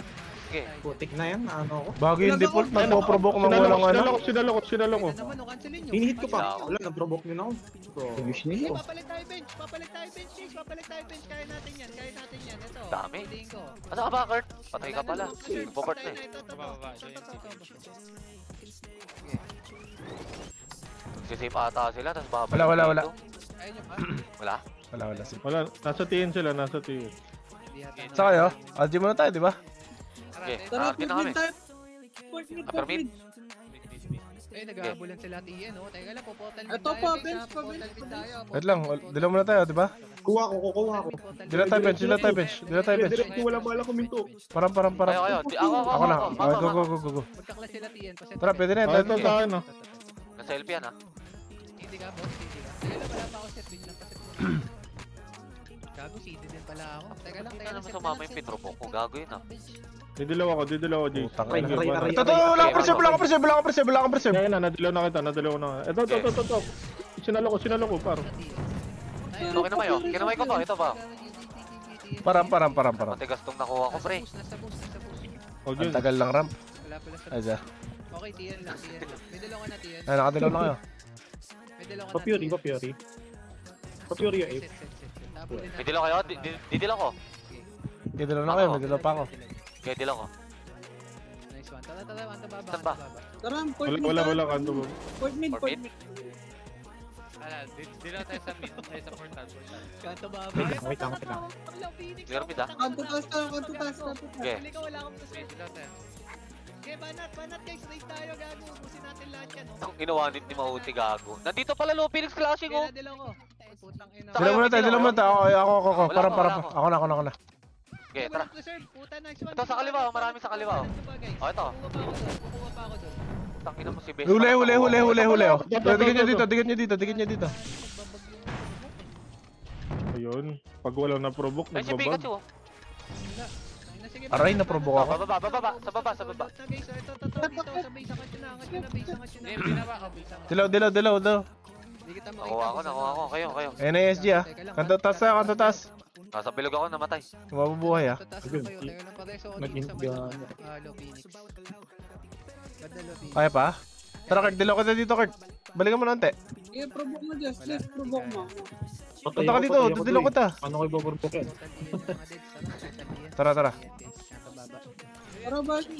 Okay. Putik na yan, ano ko. Bago yung default, nagpo-provoke ng walang ano. Sinalo ko. Naman, no, cancelin nyo. Hinihit ko pa. Wala. Wala, nag-provoke nyo na ako. Wish Sige, nyo. papalit tayo bench, Kaya natin yan. Ito. Dami. Huliin ko. Ano ka ba, Kurt? Patay ka pala. Bukort na eh. Sisave ata sila, tapos babalik. Wala. dito. Ayun nyo pa? Wala? Wala. Wala, nasa TN sila. Sa kayo? Algi muna tayo, di ba? Okay, Tara, nakakita na kami. Port After mid. Eh, nag-aabulan sila TN, oh. Teka lang, po-portal mid Ito tayo, pa, guys, bench ha. pa, Portal bench mid pa, tayo. Wait lang, dilaw muna tayo, di ba? Kuha ko. Dilaw tayo bench. Direct ko, wala bala kuminto. Parang. Kayo. Ako na. Okay, go. Magkaklas sila TN, pasensya. Tara, pwede na. Ito sa akin, no? Nasa LP yan, ha? Hindi ka, boss, hindi ka. Teka lang, wala pa ako set, bin lang pa set. Gago, CD din pala ako. Teka lang, Hindi na naman sumama yung pinropo ko. Gago yun, ha? Didilaw ako, Jace. Putang Aray, ina. aray. Ito, wala akong preserve. Kaya na, nadilaw na kita. Ito. Sinalo ko, paro. Ito, kinamay ko pa. Ito ba? Parang. Matigas tong nakuha ko, pre. Nasa boost. Huwag Ang yun. tagal lang ramp. Wala pala sa Ay, boost. dyan. Okay, TN lang. May dalawa ka na TN. Ay, nakadilaw na kayo. May dalawa ka na Pa-Fury yung ape. Set. Tapulin May dilaw kayo? Didilaw ko. May dilaw na kayo, may dilaw pa ako. Okay, dilaw ko. Nice one. Tara, ando baba. Saan ba? Tara, port mid. Wala, kanto mo. Port mid. Or mid? Dilaw tayo sa mid, tayo sa portal. Kanto baba. Wait lang. Clear mid, ha? Kanto taas. Okay. Huli ka, wala akong Okay, dilaw tayo. Okay, banat guys. Race tayo, gago. Ubusin natin lahat yan, oh. Ang ginawanit ni Mauti, gago. Nandito pala, low Phoenix clashing, Okay, oh. nadilaw ko. Putang ina. Dilaw muna tayo. Ako. Wala Parang. ako. Ako na. Okay, tara. Preserve. Puta, nice one. Ito sa kaliwa, oh. Maraming sa kaliwa, oh. Ito ba, guys? Oh, ito. Kukuha pa ako doon. Tangina mo si Bes. Huli. Oh. Tignan nyo dito. Ayun. Pag walang na-provoke, Ay, si nagbabag. Pikachu. Sige, Aray, naprovoke ako. Bababa. Sa baba. Ito, dito, sa base, angat nyo na, base, angat nyo na. Binawa ko, base ako. Dilaw. Hindi kita makita. Nakuha ko. Kayo. Ayan na yung SG ah. Kanto taas. Nasa bilog ako, namatay. Mabubuhay ah. Tataas lang kayo, tayo lang pareso. Low Phoenix. Banda low Phoenix. Kaya pa? Tara Kurt, dilaw ka na dito Kurt. Balikan mo na unti. Provoke mo, Jess. Jess, provoke mo. Punta ka dito, dilaw ka ta. Paano ko ibabarboke yan? Total DN ng mga deads. Tara. Ayan, guys. Nasa baba. Tara, Baki.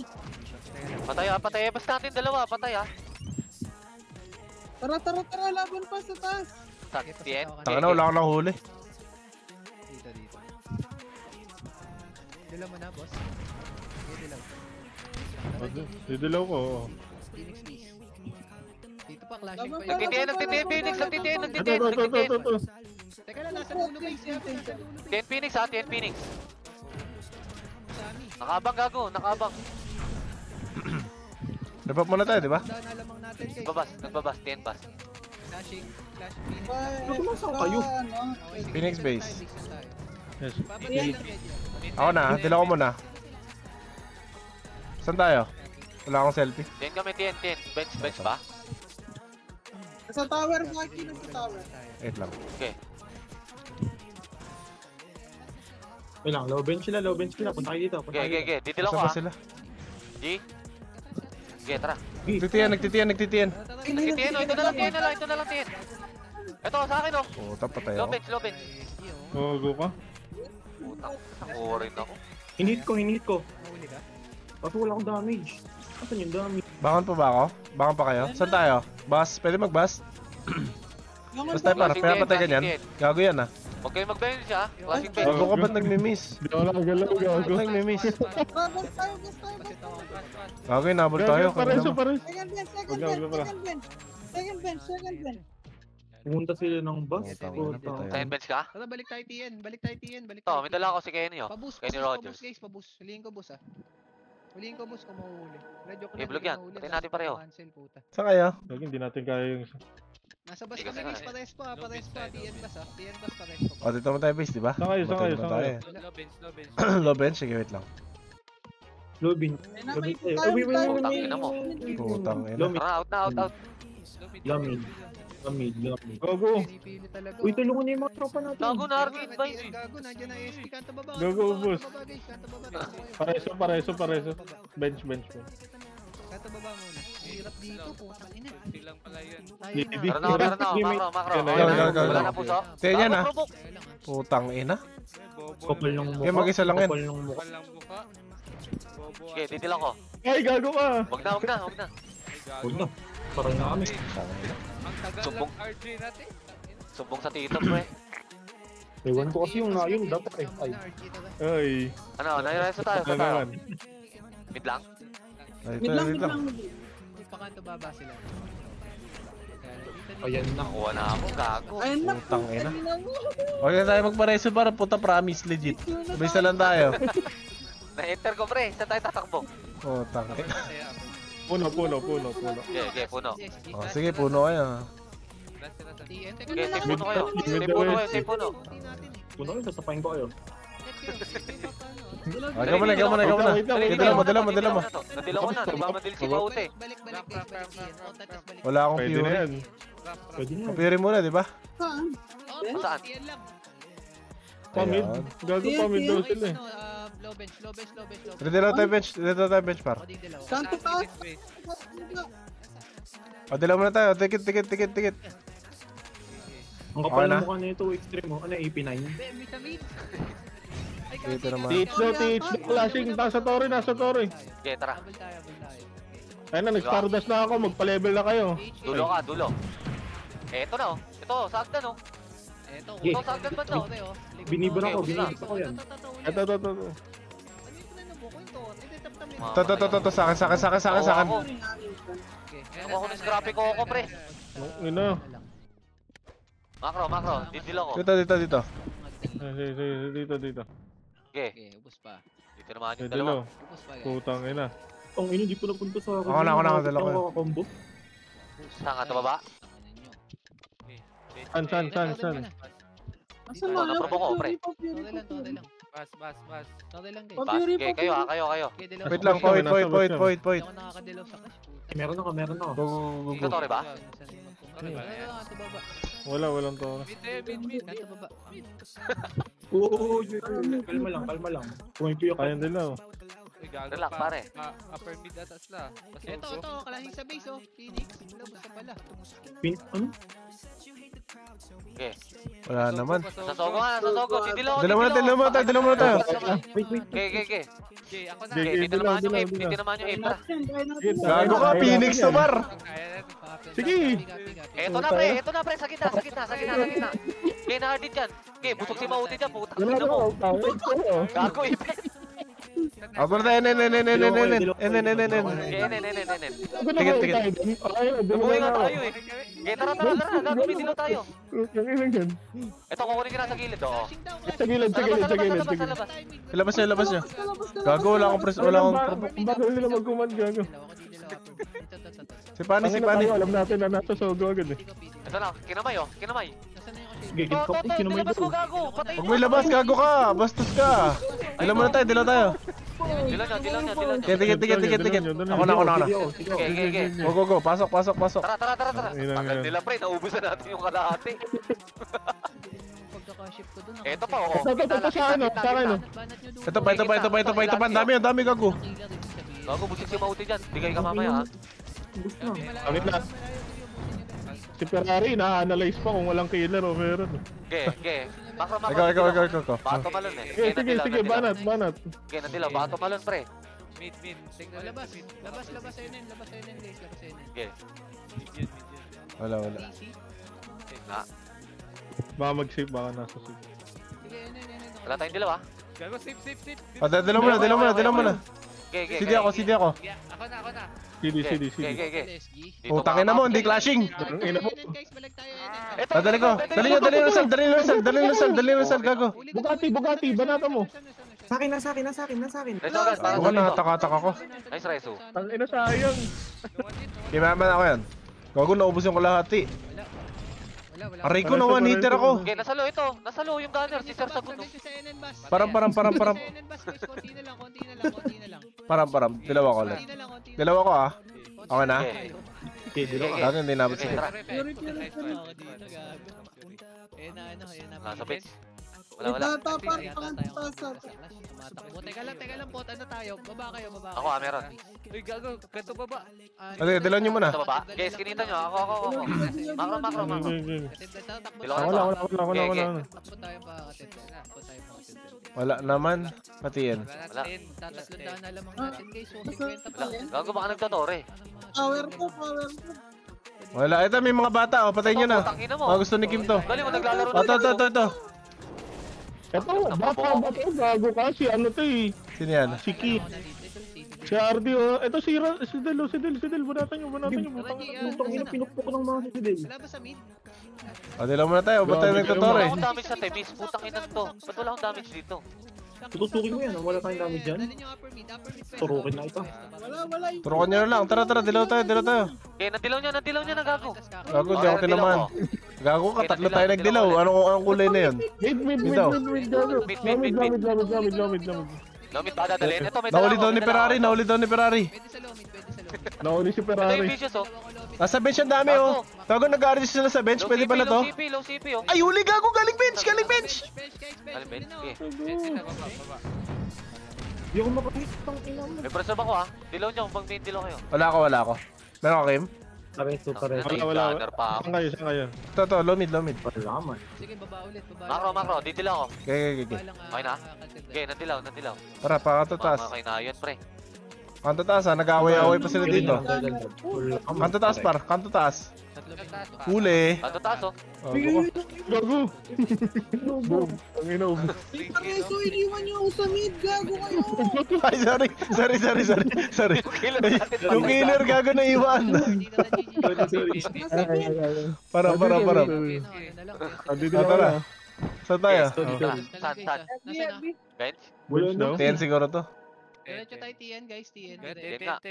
Patay. Basta natin dalawa, patay ah. Tara, laban pa sa taas. Tien. Taka na, wala ka lang huli. Dito. Dilaw mo na, boss. Dilaw. Didilaw ko. oo. Phoenix please. Dito pa, clashing Laban pa pa, yun. Nagtitien, Phoenix. Ito. Teka lang, nasa dulo base niya. Nasa dulo base. Tien Phoenix. Sami. Nakabang. Repop muna tayo, di ba? Tandaan na lamang natin, guys. Nagbabas, Tien pass. Flashing Phoenix. Saan kayo? Okay, sige, Phoenix base base. lang tayo, base lang tayo. Yes. Babalikan lang medyo. Ako na, dilaw ko muna. Saan tayo? Wala akong selfie. Tien kami, Tien. Bench ba? Sa tower, Baki. Nasa tower. Wait lang. Okay. Wait lang, low bench sila. Punta kayo dito. Okay. Didilaw ko Saan ba ah. sila? G. Okay, tara. Nagtitiyan. Nagtitien, ito na lang, Tien. Ito, sa akin oh. Puta, patay Low ako. bench. Go ka. Putang, nakuha rin ako. Hinit ko. Mahuli ka? Kaso wala akong damage. Asan yung damage? Bangon pa ba ako? Bangon pa kayo? Saan tayo? Bus? Pwede mag-bus? Bus tayo para, kaya patay ganyan. Gago yan ah. Huwag kayo mag-bench ah. Classic bench. Gago ka ba't nagmi-miss? Di ako nakagalaw, gago. Nagmi-miss. Bas tayo. Gago yun, nabol tayo. Pareso. Second bench. Pumunta sila ng bus. Second bench ka? Tara, balik tayo TN. Ito, may dala ako si Kenny oh. Pabus, Kenny pabus, Rogers. guys, pabus. Huliin ko, boss ah. Huliin ko, boss, kung mahuhuli. Radyo ko Okay, vlog yan. mahuhuli, Patayin natin tapos pareho. cancel, puta. Saan kayo? Gagi, hindi natin kaya yung isa. Nasa bus Hindi kami, kasi guys, nga, pares pa, TN bus ah. TN bus, pares pa. O, dito mo tayo base, di ba? Saan kayo? Batay naman tayo. Low bench. Low bench, sige, wait lang. Low bench. Tangina mo. Putang ina. Tara, out. Lamid. Go. Pinipili talaga. Uy, tulungan niyo yung mga tropa natin. Gago na arcade ba TN, gago, nandiyan na SP, kanta baba. Gago, boss. Kanta baba, guys, kanta baba. Takbo kayo. Pareso. Bench. Kanta baba muna. Hirap dito, puta ina. Lang pala yun. Tara na, macro. Go. Wala na puso. Tingnan yan ah. Provoke. Kaya lang ah. Putang ina. Kopal ng mukha. Kaya mag-isa lang yan. Kopal ng mukha. Walang buka. Bobo. Okay, didilang ko. Ay, gago ka. Wag na. Huwag na. Parang na kami. Ang tagal Sumbong. ng RJ natin. Sumbong sa tito, pre. Ewan ko kasi yung yun dapat eh. Ay. Ay. Ano, naireso tayo. Ano naman? Mid lang? Dito lang. Hindi pa kanto baba sila. Ayan na. Nakuha na ako, gago. Ayun na. Putang ina. Kanina mo. Huwag na tayo magpareso para puta promise legit. Sabay lang tayo. Na-enter ko, pre. Saan tayo tatakbo? Putang ina. Puno. Okay, puno. Oh, sige, puno kayo. TN, teka Okay, lang. safe puno kayo. Mid Safe puno. Puno kayo, sasapain ko kayo. Ikaw muna. Dala mo. Nadilaw ko na. Nagmamadil si Baute. Balik, guys, balik TN. Tapos balik. Wala akong Pwede na fury. yan. Pwede na. Fury muna, di ba? Saan? Saan? TN lang. Pamid. Gago pamid daw Okay, sila eh. ano, low bench. Dito lang tayo bench par. O, di dilaw. Kanto taas. O, dilaw muna tayo. Tikit. Ang kapal Okay na. ng mukha na ito, extreme mo. Ano, AP9? May tamid. Ay, Dito naman. TH daw, flashing. Nasa torre. Okay, tara. Habol tayo. Ayun na, nag-stardust na ako. Magpa-level na kayo. Dulo. Eto na oh. Ito, sagdan oh. Eto, Yeah. Ito, sagdan ba to? Binibon ako Okay, ko yan. Ito. To, sa akin. Ako ng scrappy ko ako, pre. Ino. Macro. Didilaw ko. Dito. Dito. Okay, Okay, ubos pa. dito naman yung Dito dalawa. lo. Ubos pa, guys. Putang ina. Ang ino, di po napunta sa akin. Ako na, dala ko. Combo. Saan ka, tumaba? San? Asan Ito, na? naprobo ko, pre. Tode lang. Bas. Tode lang guys. Bas, okay, kayo. Okay, dilaw. Wait lang, point. Hindi ako nakakadilaw sa cash. Puta. Meron ako. Go. Ikaw, Tore ba? Kanto baba. Walang to. Mid. Kanto baba. Oo, kalma lang. Pumipiyo ka. Kayang dilaw. Relax, pare. Upper mid ata sila. Ito, kalahing sa base oh. Phoenix. Wala, basta pala. Ano? Okay. Wala naman. Nasasogo nga, nasasogo. Didilaw. Dala mo na tayo. Wait. Okay. Okay, ako na. Okay, dito naman yung ape. Dito naman yung ape. Tara. Gago ka, Phoenix to par. Sige. Eto na pre, sa gitna. Okay, na-hardit dyan. Okay, busog si Mauti dyan, puta. Wala Ina mo. ko. Gago, ipe. Abor tayo, nen. Tigit. Umuwi nga tayo eh. Okay, tara. Gago, may dilaw tayo. Ito, kukunin ka na sa gilid, oo. Sa gilid. Sa labas. Labas niya. Gago, wala akong provoke. Bakit nila mag-command gago? Si Pani. Alam natin na nasa sogo agad eh. Ito na, kinamay. Nasaan na yung kasi? Gigit ko. Sino may Nilabas ko, gago. Patayin Huwag mo ilabas, gago ka. Bastos ka. Dilaw mo na tayo. Dilaw niya. Tigit. Ako na. Okay. Go. Pasok. Tara. Ilang Tagal yan. nila pre, naubusan natin yung kalahati. Pagkaka-ship ko dun. Eto pa, oo. Ito sa ano? Sa ano? Ito pa. Ang dami, gago. Gago, busik si Mauti dyan. Bigay ka mamaya, ha? Pangit na. Si Ferrari, na-analyze pa kung walang killer o meron. Okay. Makro. Ikaw. Bato malon eh. Sige, banat. Okay, nadilaw. Bato malon, pre. Mid. Tingnan Labas ayun guys. Okay. Mid. Wala. Baka mag-save, baka nasa save. Sige, Wala tayong dilaw, ha? Gago, safe. Dilaw mo na. Okay. CD ako. Yeah, ako na. CD. Okay. SG. Putangin na mo, hindi clashing. Guys, balag tayo. Ito, Dali ko. Dali nyo, sal, gago. Bugatti, banata mo. Sa akin. Reso, guys, para Ako sa na, dito. taka ko. Nice, Reso. Ang ina sayang. Kimaman ako yan. Gago, naubos yung kalahati. Wala. Aray ko, na 1 hitter ako. Okay, nasalo ito. Nasalo yung gunner, si Sir Sagun. Sa NN bus. Param. NN bus, guys, konti na lang. Param. Dilaw ako ulit. Dilaw ako ah. Okay na? Okay. Gago, hindi nabot Okay, sige. tara. Nasa pitch. Wala. Nagtatapang pangantasa. Teka lang, pot. Ano tayo? Baba kayo. Ako, meron. Uy, gago, ganito ba? Okay, dilaw nyo muna. Sa baba. Guys, kinita nyo. Ako. Makro. Dilaw ka Wala. Takbo tayo pa katid. Wala naman. Pati yan. Wala. Tatatlong daan na lamang natin guys. So, 50 pa. Gago, baka nagtotore. Power ko. Wala. Ito, may mga bata. O, patayin nyo na. Tangina mo. Mga gusto ni Kim to. Dali mo, naglalaro Ito. Ito, baka gago kasi ano to eh. Sino yan? Si Ki. Si RD oh. Ito si Del. Banatan nyo. Putang ina, pinukpok ng mga sidil. Wala ba sa mid? O, dilaw muna tayo. Ba't tayo Wala nagtotore? akong damage sa Temis. Putang ina to. Ba't wala akong damage dito? Tutusukin mo yan, wala tayong damage dyan. Dalhin yung upper mid. Turukin na ito. Wala. Turukan nyo na lang. Tara. Dilaw tayo. Okay, nadilaw niya na gago. Gago, di ako tinaman. Gago ka, tatlo tayo nagdilaw. Anong kulay na yun? Mid, Dito. gago. Mid. Lamid. Lomit pa dadalhin. Ito, may Nahuli dala ako, daw ni Ferrari. Pwede sa low mid. Nauli si Ito yung Ferrari. vicious, oh. Nasa bench ang dami oh. Gago, nag-artist sila sa bench. Pwede pala to. Low CP, oh. Ay, huli gago, galing bench. Bench. Alam ba? Okay. Baba. Hindi ako makakit. Pang ina mo. May preserve ako, ah. Dilaw niyo, bang main dilaw kayo. Wala ako. Meron ka, Kim? Pareto. Wala. Gunner pa ako. Saan kayo? Ito, low mid. Wala man. Sige, baba ulit. Makro, didilaw ako. Okay. Okay na? Okay, nadilaw. Para, kanto taas. Okay na yun, pre. Kanto taas ha, nag-away-away pa sila dito. Kanto taas par, kanto taas. Huli. Ano taas, oh? Gago. Boom. Ang ina ubo. Pareso, iniwan niyo ako sa mid. Gago kayo. Ay, sorry. Yung killer gago na iwan. Para. Dito Tara. na. Saan tayo? Saan? Bulls daw? 10 siguro to. Diretso tayo TN guys, TN. Wala.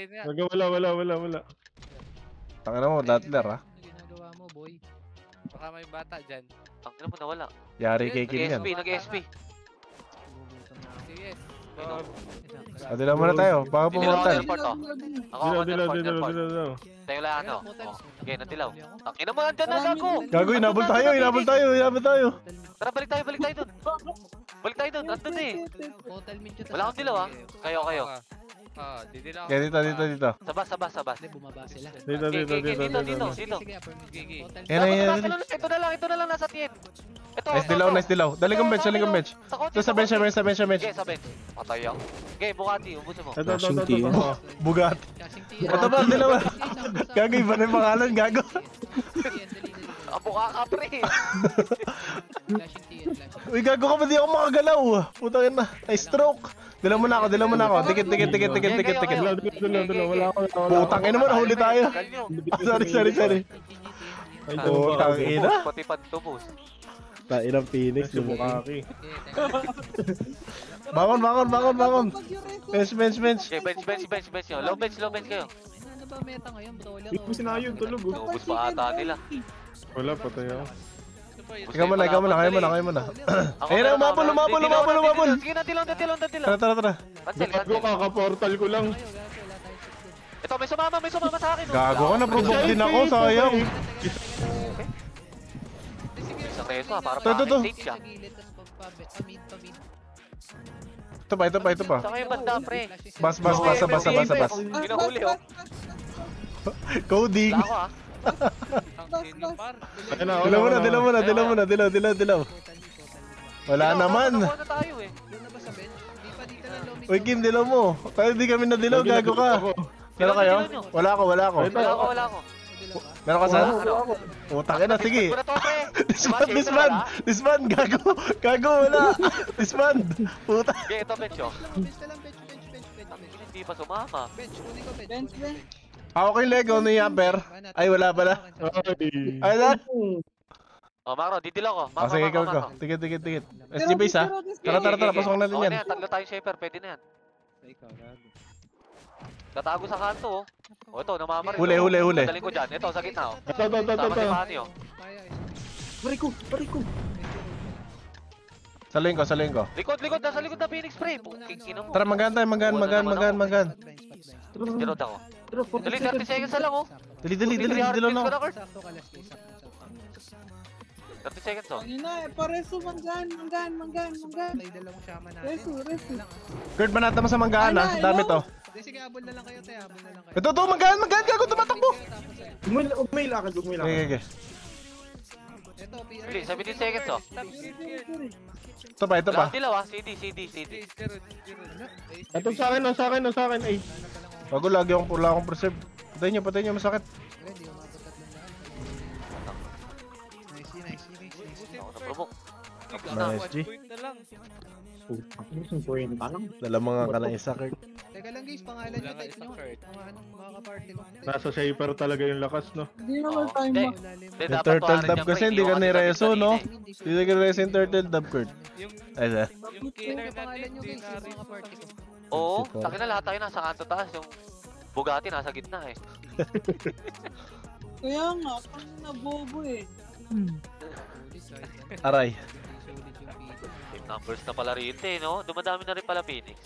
Tangina mo, Dattler ha. Ano ginagawa mo, boy? Baka may bata dyan. Ang ina mo nawala. Yari kay Kim yan. Nag-SP. Sige. Dila muna tayo, baka pumortal. Dilo. Tayo lang ano. Okay, natilaw. Ang ina mo, andyan na gago. Gago, inabol tayo. Tara, balik tayo dun. Balik tayo dun, andun eh. Total min siya. Wala akong dilaw ah. Kayo. Didila Kaya dito. Sabas. Hindi, bumaba sila. Dito. Sige, affirm. Total Yan. Ito na lang nasa tiyan. Ito. Nice dilaw. Daling kong bench. Ito sa bench. Okay, sa bench. Patay ako. Okay, Bugatti, ubusin mo. Ito. Bugatti. Kasing TN. Ito ba, dilaw? Gago, iba na yung pangalan, gago. Ang buka ka, pre. Flashing TN, flashing. Uy, gago ka ba, di ako makagalaw. Putangin na, ay stroke. Dila mo na ako. Tikit. Dilo. Wala ako. Putangin naman, nahuli tayo. Sorry. Putangin na. Pati pantubos. Tainang Phoenix, Si Bukaki. Bangon. Bench. Okay, bench nyo. Low bench kayo. Ano ba meta ngayon, brawler? Hindi ko sinayod, tulog. Naubos pa ata nila. Wala, patay ako. Ikaw muna. Ayun na, umabol. Sige na, dilaw. Tara. Gago, kaka-portal ko lang. Ito, may sumama sa akin. Gago ka, na-provoke din ako, sayang. Isang reso ha, para Ito. stage siya. Sa gilid, tapos pamid. Ito pa. Sa kayo banda, pre. Bas. Pinahuli oh. Coding. Wala ako ah. Dila mo na. Wala naman. Nakuha na tayo eh. Doon na ba sa bench? Di pa dito lang low mid. Uy, Kim, dilaw mo. Tayo di kami nadilaw, gago ka. Meron kayo? Wala ako. Wala ako. Meron ka sa? Utang na, sige. Wala to, pre. Disband, gago, wala. Disband, puta. Okay, ito bench oh. Bench na lang, bench. Hindi pa sumama. Bench, kunin ko bench. Bench. Ako kay Lego ni Amper. Ay, wala pala. Ay, na. Oh, Macro, didila ko. Sige, ikaw. Tikit. SG base ha. Tara, pasok natin Okay yan. na yan, tatlo tayong shaper, pwede na yan. Tatago sa kanto oh. O ito, namamaril. Huli. Madaling ko dyan. Ito, sa gitna oh. Ito. Tama si Manny oh. Kaya Bari ko. Saluhin ko. Likod, nasa likod na Phoenix pre. Kino mo. Tara, magan tayo, magan. Tinod ako. Dali, 30 seconds na lang oh. Dali, dilaw na ako. sakto ka last guys, sakto. 30 seconds oh. Pareso, manggan. May dalawang shaman natin. Reso. Kurt, banata mo sa manggaan ha. Dami to. Hindi, sige, habol na lang kayo, tayo. Habol na lang kayo. Ito, manggaan, gago, tumatakbo. May lakad. Okay. Ito, PR. Dali, 17 seconds oh. Ito pa. Wala akong dilaw ah. CD. Ito sa akin. Ay. Bago, lagi wala akong preserve. Patayin nyo, masakit. Hindi, umabot tatlong daan. Nice. Ako na-provoke. Nice, G. Dala mga ka ng isa, Kurt. Teka lang guys, pangalan nyo, type nyo. Mga kaparty ko. Nasa shaper talaga yung lakas, no? Hindi naman tayo Hindi. ma- Yung turtle dub kasi hindi ka ni-reso, no? Hindi ka ni-reso yung turtle dub, Kurt. Ay, sa. Yung killer Yung pangalan natin, nyo di guys, na yung rin. mga party ko. Oo, takin na lahat tayo nasa kanto taas. Yung Bugatti nasa gitna eh. Kaya nga, kung nabobo eh. Aray. Sulit yung video. Team numbers na pala rito eh, no? Dumadami na rin pala Phoenix.